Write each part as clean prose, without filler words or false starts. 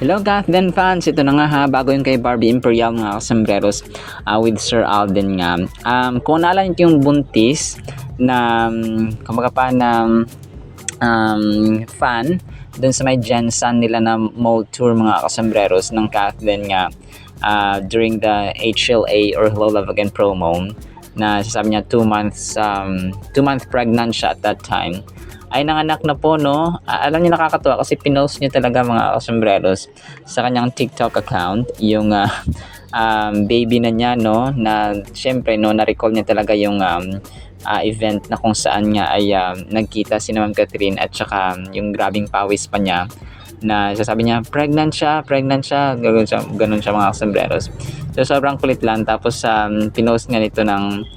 Hello Kathleen fans, ito na nga ha, bago yung kay Barbie Imperial mga kasambreros with Sir Alden nga. Kung naalala niyo yung buntis na kumbaga pa na fan dun sa may Jensen nila na mall tour mga kasambreros ng Kathleen nga during the HLA or Hello Love Again promo na sasabi niya 2 month pregnant siya at that time. Ay nanganak na po, no? Alam niyo, nakakatuwa kasi pinost niya talaga mga kasambreros sa kanyang TikTok account yung baby na niya, no? Na syempre, no, na-recall niya talaga yung event na kung saan niya ay nagkita si Ma'am Catherine at saka yung grabing pawis pa niya na sasabi niya pregnant siya, ganun siya mga kasambreros. So sobrang kulit lang, tapos pinost nga nito ng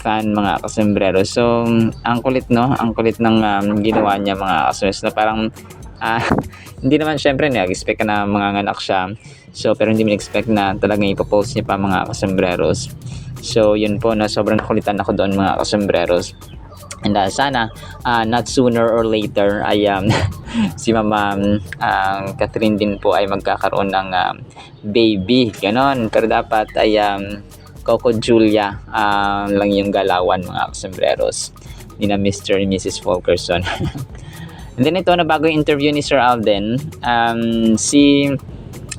fan mga kasombrero. So ang kulit, no, ang kulit ng ginawa niya mga kasombrero na parang hindi naman syempre nag-expect na manganganak siya, so pero hindi mo expect na talagang ipopost niya pa mga kasombreros. So yun po, na sobrang nakulitan ako doon mga kasombreros. And sana not sooner or later ay si Mama Catherine din po ay magkakaroon ng baby, ganon. Pero dapat ay Coco Julia lang yung galawan mga kasombreros ni na Mr. and Mrs. Fulkerson. And then ito na bago yung interview ni Sir Alden, si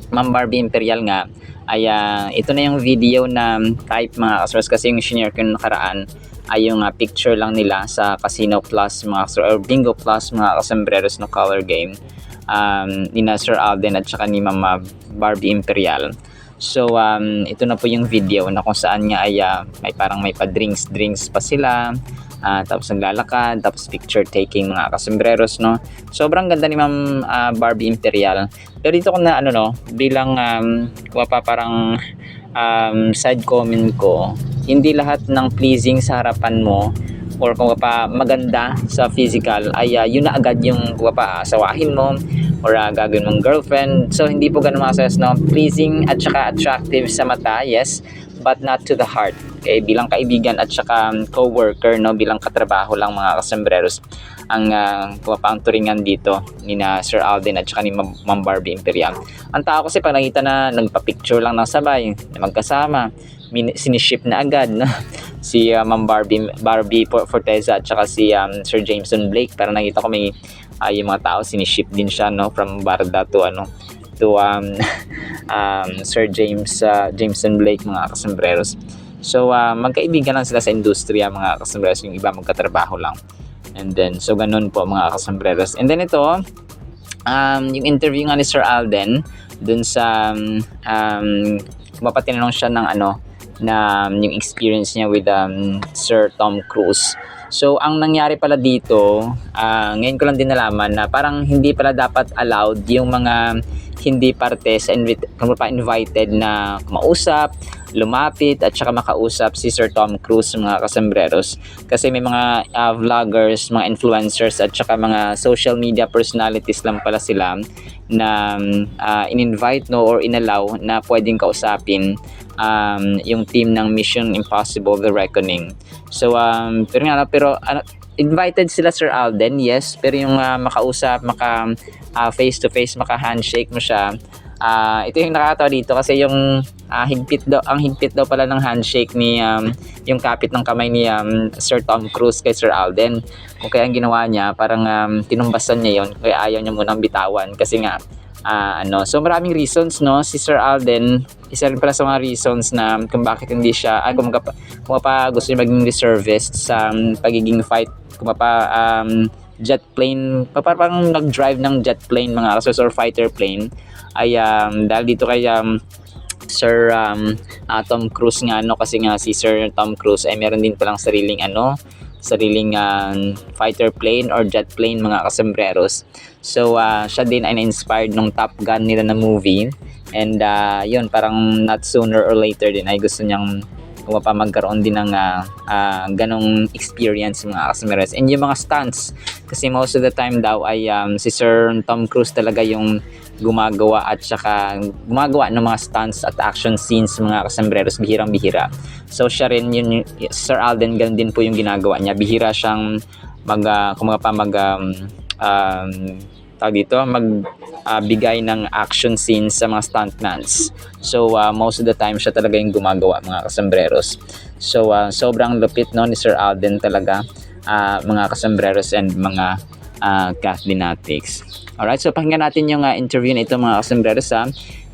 Ma'am Barbie Imperial nga ay ito na yung video na type mga kasombreros, kasi yung shinare ko yung nakaraan ay yung picture lang nila sa Casino Plus mga or Bingo Plus mga kasombreros no color game ni na Sir Alden at saka ni Mama Barbie Imperial. So ito na po yung video na kung saan nga ay may parang may pa-drinks pa sila, tapos naglalakad, tapos picture taking mga kasembreros, no. Sobrang ganda ni Ma'am Barbie Imperial. Pero dito ko na bilang parang side comment ko, hindi lahat ng pleasing sa harapan mo or kung pa maganda sa physical ay yun na agad yung asawahin mo or gagawin mong girlfriend. So hindi po ganun mga sis, no. Pleasing at saka attractive sa mata, yes, but not to the heart. Okay, bilang kaibigan at saka co-worker, no, bilang katrabaho lang mga kasembreros ang ang turingan dito ni na Sir Alden at saka ni Ma'am Barbie Imperial. Ang tao kasi pag nakita na nagpa-picture lang ng sabay na magkasama, siniship na agad, no? Si Ma'am Barbie Forteza at saka si Sir Jameson Blake. Para nakita ko may yung mga tao siniship din siya, no, from Barda to Sir Jameson Blake mga kasembreros. So magkaibigan lang sila sa industriya mga kasembreros, yung iba magkatrabaho lang. And then so ganun po mga kasembreros. And then ito yung interview nga ni Sir Alden dun sa tinanong siya ng na yung experience niya with Sir Tom Cruise. So ang nangyari pala dito, ngayon ko lang din nalaman na parang hindi pala dapat allowed yung mga hindi parte sa invited na kumausap, lumapit at saka makausap si Sir Tom Cruise mga kasembreros. Kasi may mga vloggers, mga influencers at saka mga social media personalities lang pala sila na in-invite, no, or inallow na pwedeng kausapin yung team ng Mission Impossible The Reckoning. So pero invited sila Sir Alden, yes, pero yung makausap, face to face, maka handshake mo siya, ito yung nakakatawa dito kasi yung higpit daw pala ng handshake ni yung kapit ng kamay ni Sir Tom Cruise kay Sir Alden. Kung kaya ang ginawa niya, parang tinumbasan niya yon, kaya ayaw niya munang bitawan kasi nga so maraming reasons, no, si Sir Alden. Isa rin pala sa mga reasons na kung bakit hindi siya kung pa gusto niya maging reservist sa pagiging fight, jet plane, parang nag-drive ng jet plane mga kasos or fighter plane ay dahil dito kay Sir Tom Cruise nga, kasi nga si Sir Tom Cruise ay meron din palang sariling fighter plane or jet plane mga kasembreros. So siya din ay na-inspired nung Top Gun nila na movie, and yun parang not sooner or later din ay gusto niyang magkaroon din ng ganong experience mga kasembreros. And yung mga stunts, kasi most of the time daw ay si Sir Tom Cruise talaga yung gumagawa ng mga stunts at action scenes mga kasembreros, bihirang-bihira. So siya rin yun, Sir Alden, ganun din po yung ginagawa niya. Bihira siyang tawag dito, bigay ng action scenes sa mga stuntmans. So most of the time siya talaga yung gumagawa, mga kasambreros. So sobrang lupit no ni Sir Alden talaga, mga kasambreros and mga Kathleenatics. Alright, so pakinggan natin yung interview na ito, mga kasambreros,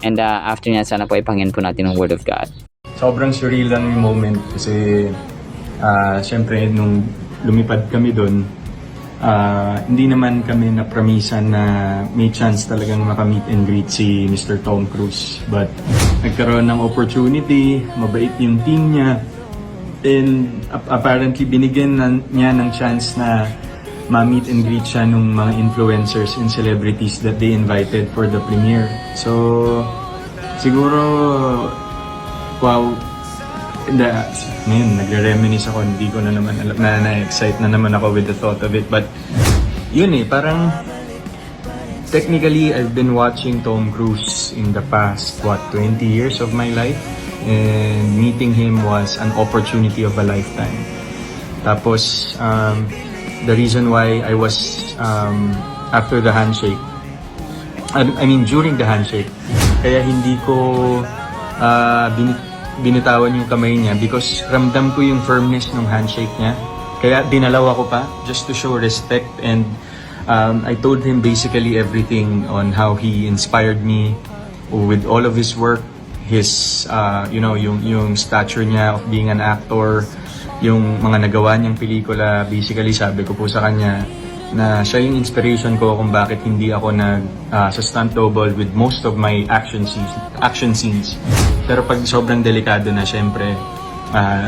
and after niya sana po ipakinggan po natin ang Word of God. Sobrang surreal lang yung moment kasi syempre nung lumipad kami doon, hindi naman kami na-promisan na may chance talagang makamit and greet si Mr. Tom Cruise. But nagkaroon ng opportunity, mabait yung team niya, and apparently binigyan niya ng chance na ma-meet and greet siya nung mga influencers and celebrities that they invited for the premiere. So siguro, wow, ngayon, nagre-reminisce ako, hindi ko na naman alam, na-excite na naman ako with the thought of it. But, yun parang, technically, I've been watching Tom Cruise in the past, 20 years of my life. And meeting him was an opportunity of a lifetime. Tapos, the reason why I was, after the handshake, during the handshake, kaya hindi ko, binitawan yung kamay niya because ramdam ko yung firmness ng handshake niya. Kaya dinalaw ako pa just to show respect, and I told him basically everything on how he inspired me with all of his work, his yung stature niya of being an actor, yung mga nagawa niyang pelikula. Basically sabi ko po sa kanya na siya yung inspiration ko kung bakit hindi ako sa stunt double with most of my action scenes. Pero pag sobrang delikado na, syempre,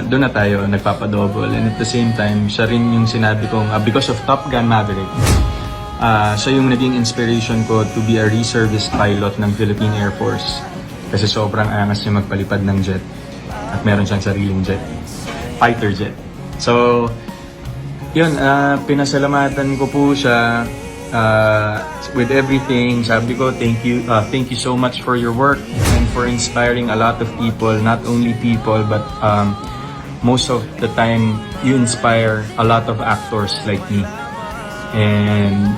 doon na tayo nagpapadouble. And at the same time, siya rin yung sinabi kong, because of Top Gun Maverick, siya yung naging inspiration ko to be a reservist pilot ng Philippine Air Force. Kasi sobrang angas niya magpalipad ng jet. At meron siyang sariling jet. Fighter jet. So, yun, pinasalamatan ko po siya with everything. Sabi ko, thank you so much for your work and for inspiring a lot of people, not only people but most of the time you inspire a lot of actors like me. And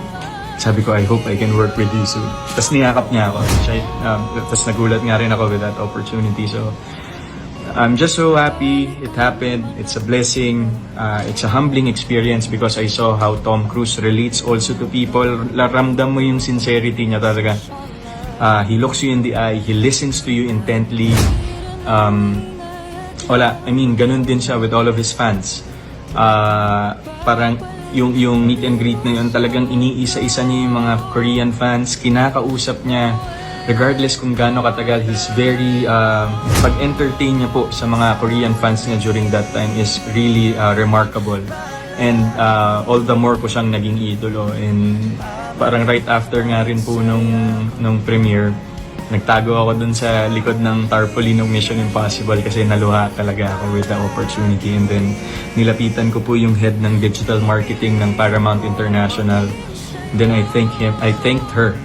sabi ko, I hope I can work with you soon. Tapos niyakap niya ako. Tapos nagulat nga rin ako with that opportunity. So I'm just so happy it happened. It's a blessing. It's a humbling experience because I saw how Tom Cruise relates also to people. Ramdam mo yung sincerity niya talaga. He looks you in the eye. He listens to you intently. Ganun din siya with all of his fans. Parang yung meet and greet na yun, talagang iniisa-isa niya yung mga Korean fans. Kinakausap niya. Regardless kung gaano katagal, he's very, pag-entertain niya po sa mga Korean fans niya during that time is really remarkable. And all the more ko siyang naging idolo. And parang right after nga rin po nung premiere, nagtago ako dun sa likod ng tarpaulin ng Mission Impossible kasi naluha talaga ako with the opportunity. And then nilapitan ko po yung head ng digital marketing ng Paramount International. Then I thanked her,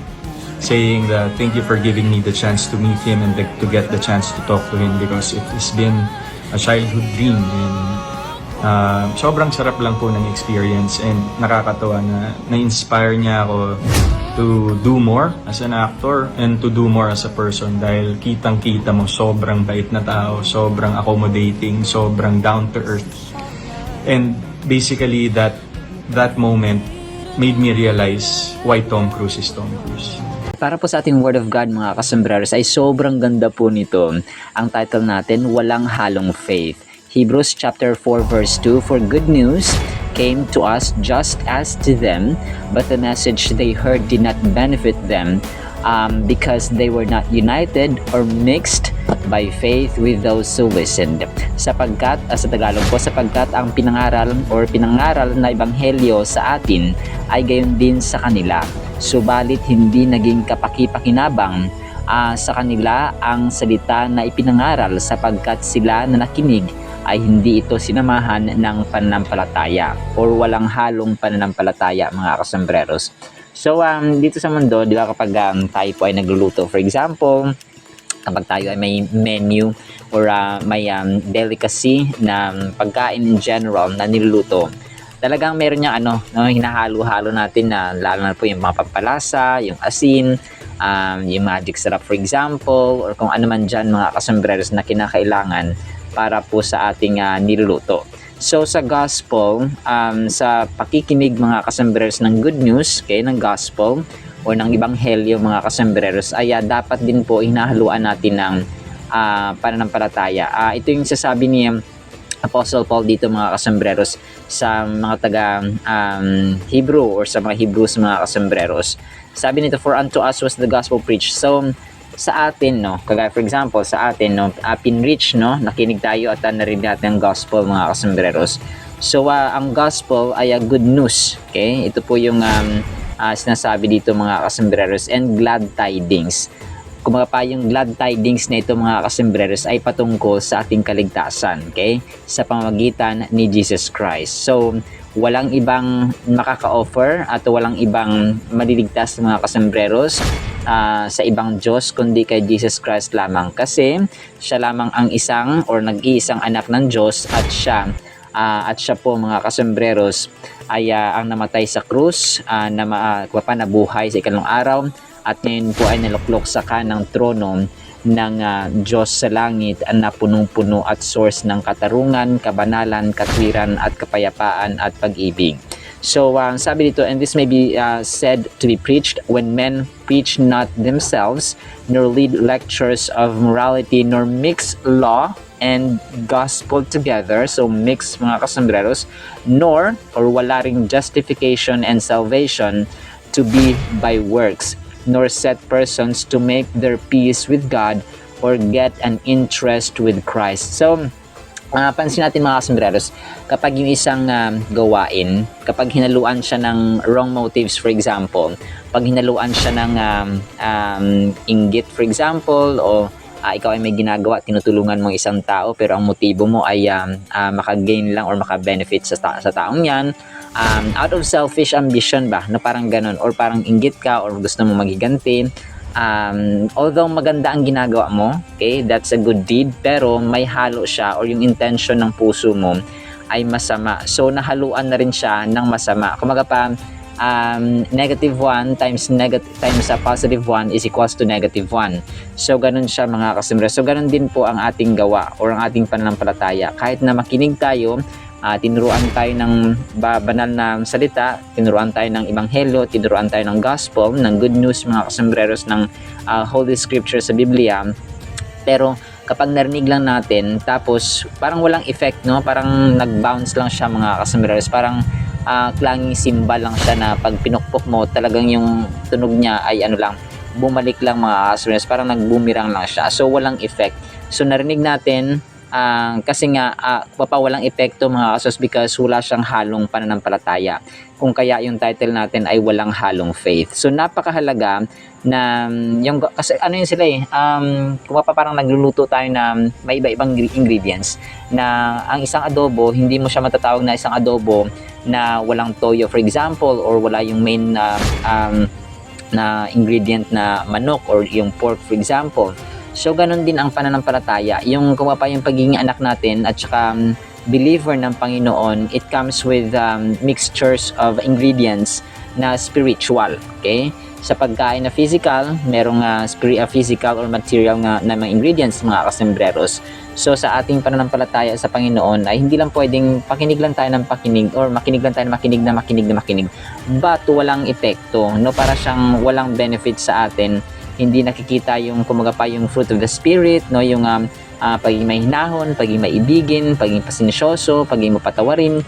saying that thank you for giving me the chance to meet him and to get the chance to talk to him because it has been a childhood dream. And sobrang sarap lang po ng experience, and nakakatawa na na-inspire niya ako to do more as an actor and to do more as a person dahil kitang-kita mo sobrang bait na tao, sobrang accommodating, sobrang down to earth. And basically that moment made me realize why Tom Cruise is Tom Cruise. Para po sa ating Word of God, mga kasambreros, ay sobrang ganda po nito. Ang title natin, Walang Halong Faith. Hebrews chapter 4 verse 2, For good news came to us just as to them, but the message they heard did not benefit them because they were not united or mixed by faith with those who listened. Sapagkat, sa Tagalog po, sapagkat ang pinangaral na ebanghelyo sa atin ay gayon din sa kanila. Subalit hindi naging kapaki-pakinabang sa kanila ang salita na ipinangaral sapagkat sila na nakinig ay hindi ito sinamahan ng pananampalataya or walang halong pananampalataya, mga kasambreros. So dito sa mundo, di ba, kapag tayo po ay nagluluto, for example, kapag tayo ay may menu or may delicacy na pagkain in general na niluluto, talagang meron niyang no, hinahalo-halo natin na lalo na po yung mga pampalasa, yung asin, yung magic syrup for example, or kung ano man dyan mga kasambreros na kinakailangan para po sa ating niluluto. So sa gospel, sa pakikinig mga kasambreros ng good news, ng gospel o ng ebanghelyo mga kasambreros, ay dapat din po hinahaluan natin ng pananampalataya. Ito yung sasabi ni Apostle Paul dito mga kasambreros sa mga taga Hebrew or sa mga Hebrews mga kasambreros. Sabi nito, for unto us was the gospel preached. So sa atin, no, kagaya for example sa atin, no, pinreach, no, nakinig tayo at narinig natin ang gospel mga kasambreros. So ang gospel ay good news. Okay, ito po yung sinasabi dito mga kasambreros, and glad tidings. Kumaga pa yung glad tidings na ito mga kasambreros ay patungkol sa ating kaligtasan, okay? Sa pamamagitan ni Jesus Christ. So, walang ibang makaka-offer at walang ibang maliligtas mga kasambreros sa ibang Diyos kundi kay Jesus Christ lamang. Kasi siya lamang ang isang or nag-iisang anak ng Diyos at siya po mga kasambreros ay ang namatay sa krus, nabuhay sa ikalawang araw, at ngayon po ay naluklok sa kanang trono ng Diyos sa langit na punong-puno at source ng katarungan, kabanalan, katwiran at kapayapaan at pag-ibig. So sabi dito, and this may be said to be preached when men preach not themselves, nor lead lectures of morality, nor mix law and gospel together. So mix mga kasambreros, nor or wala ring justification and salvation to be by works, nor set persons to make their peace with God or get an interest with Christ. So, pansin natin mga kasambreros, kapag yung isang gawain, kapag hinaluan siya ng wrong motives for example, pag hinaluan siya ng inggit for example, o ikaw ay may ginagawa, tinutulungan mo isang tao pero ang motibo mo ay maka-gain lang or maka-benefit sa taong yan, out of selfish ambition ba, na parang ganun, or parang inggit ka or gusto mo magiganti, although maganda ang ginagawa mo, okay, that's a good deed, pero may halo siya or yung intention ng puso mo ay masama. So nahaluan na rin siya ng masama. Kumaga pa, negative 1 times positive 1 is equals to negative 1. So ganun siya mga kasambreros. So ganun din po ang ating gawa or ang ating pananampalataya. Kahit na makinig tayo, tinuruan tayo ng banal na salita, tinuruan tayo ng ebanghelyo, tinuruan tayo ng gospel, ng good news mga kasambreros, ng Holy Scripture sa Biblia, pero kapag narinig lang natin tapos parang walang effect, no, parang nag-bounce lang siya mga kasambreros, parang clanging cymbal lang siya na pag pinukpok mo talagang yung tunog niya ay bumalik lang mga kasambreros, parang nag-boomerang lang siya, so walang effect. So narinig natin kasi nga walang epekto mga kasos because wala siyang halong pananampalataya, kung kaya yung title natin ay walang halong faith. So napakahalaga na yung, kasi yun sila kung parang nagluluto tayo na may iba-ibang ingredients, na ang isang adobo hindi mo siya matatawag na isang adobo na walang toyo for example, or wala yung main na ingredient na manok or yung pork for example. So, ganun din ang pananampalataya. Yung yung pagiging anak natin at saka believer ng Panginoon, it comes with mixtures of ingredients na spiritual. Okay? Sa pagkain na physical, merong physical or material na mga ingredients mga kasambreros. So, sa ating pananampalataya sa Panginoon ay hindi lang pwedeng pakinig lang tayo ng pakinig or makinig lang tayo na makinig. But walang epekto. No? Para siyang walang benefit sa atin. Hindi nakikita yung yung fruit of the spirit, no, yung pagiging mahinahon, pagiging maibigin, pagiging pasinisyoso, pagiging mapatawarin,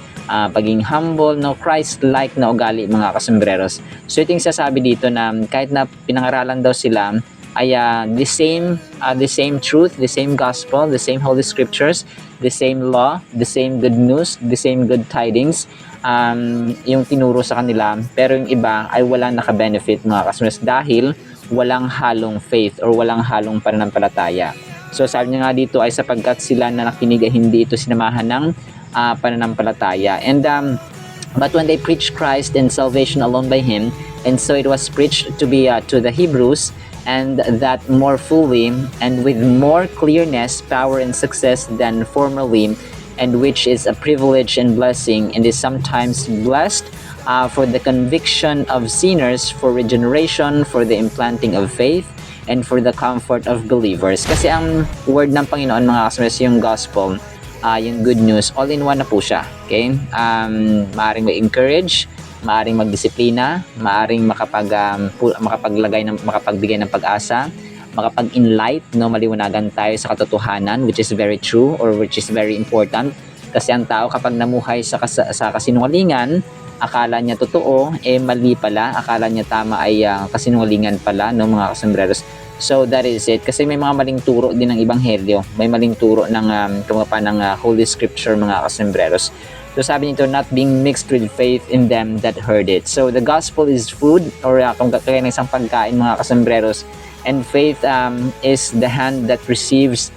pagiging humble, no, Christ-like na ugali mga kasambreros. So ito yung sasabi dito na kahit na pinangaralan daw sila ay the same truth, the same gospel, the same holy scriptures, the same law, the same good news, the same good tidings, yung tinuro sa kanila, pero yung iba ay wala naka-benefit mga kasambreros dahil walang halong faith or walang halong pananampalataya. So sabi niya nga dito ay sapagkat sila na nakinig ay hindi ito sinamahan ng pananampalataya. And but when they preached Christ and salvation alone by Him, and so it was preached to be to the Hebrews, and that more fully and with more clearness, power and success than formerly, and which is a privilege and blessing, and is sometimes blessed for the conviction of sinners, for regeneration, for the implanting of faith, and for the comfort of believers. Kasi ang word ng Panginoon, mga kasamaras, yung gospel, yung good news, all-in-one na po siya. Okay? Maaring ma-encourage, maaring magdisiplina, maaring makapagbigay ng pag-asa, makapag-enlight, no, maliwanagan tayo sa katotohanan, which is very true or which is very important. Kasi ang tao kapag namuhay sa kasinungalingan, akala niya totoo, mali pala, akala niya tama ay kasinungalingan pala, no, mga kasambreros. So that is it. Kasi may mga maling turo din ng Ebanghelyo, may maling turo ng Holy Scripture, mga kasambreros. So sabi nito, not being mixed with faith in them that heard it. So the gospel is food, or kung kaya ng isang pagkain, mga kasambreros, and faith is the hand that receives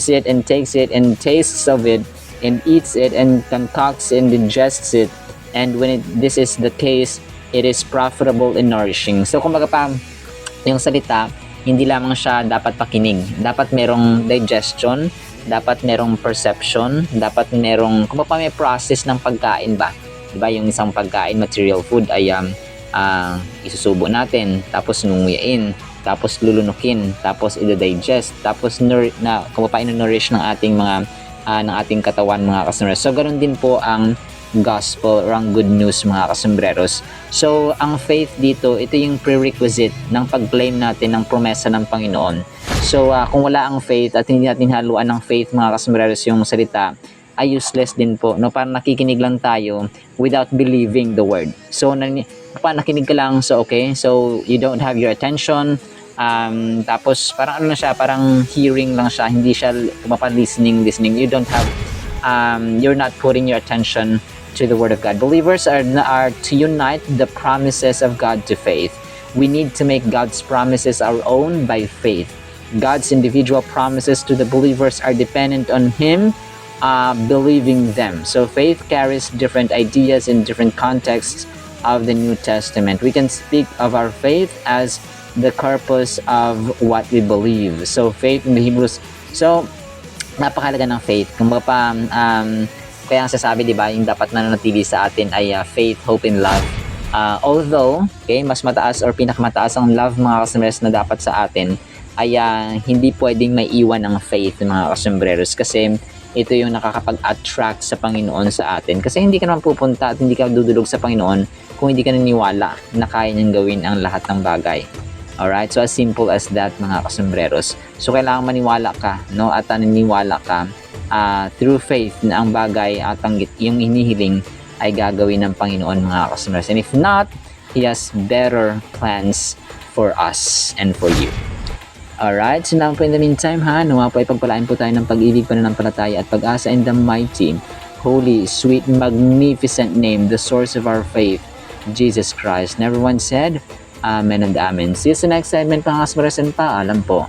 it and takes it and tastes of it and eats it and concocts and digests it. And when this is the case, it is profitable and nourishing. So kumbaga pa, yung salita, hindi lamang siya dapat pakinig. Dapat merong digestion, dapat merong perception, dapat merong, kumbaga pa, may process ng pagkain ba? Diba, yung isang pagkain, material food ay isusubo natin, tapos nunguyain, tapos lulunukin, tapos i-digest, tapos nourish ng ating mga ng ating katawan, mga kasambreros. So ganoon din po ang gospel or ang good news, mga kasambreros. So ang faith dito, ito yung prerequisite ng pag-claim natin ng promesa ng Panginoon. So kung wala ang faith at hindi natin haluan ng faith, mga kasambreros, yung salita, ay useless din po, no? Parang nakikinig lang tayo without believing the word. So nakinig ka lang, so okay, so you don't have your attention, tapos parang ano na siya, parang hearing lang siya, hindi siya listening, you don't have you're not putting your attention to the word of God. Believers are to unite the promises of God to faith. We need to make God's promises our own by faith. God's individual promises to the believers are dependent on Him believing them. So faith carries different ideas in different contexts of the New Testament. We can speak of our faith as the corpus of what we believe. So faith in the Hebrews. So napakahalaga ng faith. Kumbaga pa, kaya ang sasabi, di ba, yung dapat nananatili sa atin ay faith, hope, and love. Although, okay, mas mataas or pinakamataas ang love, mga kasambreros, na dapat sa atin, ay hindi pwedeng maiwan ng faith, mga kasambreros, kasi ito yung nakakapag-attract sa Panginoon sa atin. Kasi hindi ka naman pupunta at hindi ka dudulog sa Panginoon kung hindi ka naniniwala na kaya niyang gawin ang lahat ng bagay. Alright, so as simple as that, mga kasambreros. So kailangan maniwala ka, no, at naniniwala ka through faith na ang bagay at yung hinihiling ay gagawin ng Panginoon, mga kasambreros. And if not, He has better plans for us and for you. Alright, so now po in the meantime, nawa po ay pagpalain po tayo ng pag-ibig, pananampalataya at pag-asa in the mighty, holy, sweet, magnificent name, the source of our faith, Jesus Christ. And everyone said, Amen and Amen. See you sa next segment, mga kasambreros, and paalam po.